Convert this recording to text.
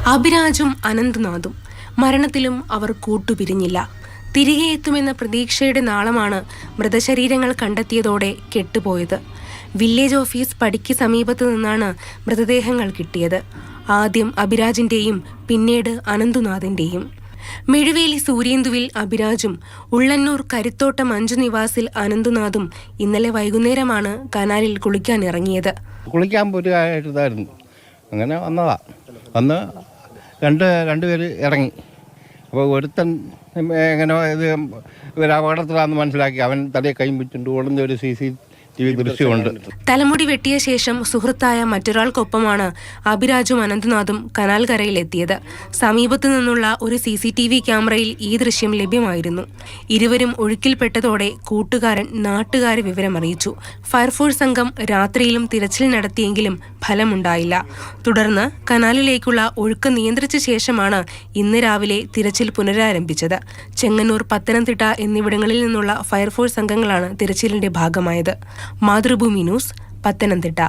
അഭിരാജും അനന്ത്നാഥും മരണത്തിലും അവർ കൂട്ടുപിരിഞ്ഞില്ല. തിരികെ എത്തുമെന്ന പ്രതീക്ഷയുടെ നാളമാണ് മൃതശരീരങ്ങൾ കണ്ടെത്തിയതോടെ കെട്ടുപോയത്. വില്ലേജ് ഓഫീസ് പടിക്ക് സമീപത്തു നിന്നാണ് മൃതദേഹങ്ങൾ കിട്ടിയത്. ആദ്യം അഭിരാജിന്റെയും പിന്നീട് അനന്ത്നാഥിന്റെയും. മെഴുവേലി സൂര്യേന്ദുവിൽ അഭിരാജും ഉള്ളന്നൂർ കരുത്തോട്ട മഞ്ജു നിവാസിൽ അനന്ത്നാഥും ഇന്നലെ വൈകുന്നേരമാണ് കനാലിൽ കുളിക്കാനിറങ്ങിയത്. കുളിക്കാൻ പോരുകയായിരുന്നു. അങ്ങനെ വന്നതാ. വന്ന് രണ്ടുപേര് ഇറങ്ങി. അപ്പോൾ ഒരുത്തൻ എങ്ങനെ ഇത് ഒരു അപകടത്തിലാണെന്ന് മനസ്സിലാക്കി അവൻ തലയെ കൈ വെച്ചിട്ട് ഓടുന്ന ഒരു CCTV ദൃശ്യമുണ്ട്. തലമുടി വെട്ടിയ ശേഷം സുഹൃത്തായ മറ്റൊരാൾക്കൊപ്പമാണ് അഭിരാജും അനന്ത്നാഥും കനാൽ കരയിലെത്തിയത്. സമീപത്തു നിന്നുള്ള ഒരു CCTV ക്യാമറയിൽ ഈ ദൃശ്യം ലഭ്യമായിരുന്നു. ഇരുവരും ഒഴുക്കിൽപ്പെട്ടതോടെ കൂട്ടുകാരൻ നാട്ടുകാരെ വിവരമറിയിച്ചു. ഫയർഫോഴ്സ് സംഘം രാത്രിയിലും തിരച്ചിൽ നടത്തിയെങ്കിലും ഫലമുണ്ടായില്ല. തുടർന്ന് കനാലിലേക്കുള്ള ഒഴുക്ക് നിയന്ത്രിച്ച ശേഷമാണ് ഇന്ന് രാവിലെ തിരച്ചിൽ പുനരാരംഭിച്ചത്. ചെങ്ങന്നൂർ, പത്തനംതിട്ട എന്നിവിടങ്ങളിൽ നിന്നുള്ള ഫയർഫോഴ്സ് സംഘങ്ങളാണ് തിരച്ചിലിന്റെ ഭാഗമായത്. മാതൃഭൂമി ന്യൂസ്, പത്തനംതിട്ട.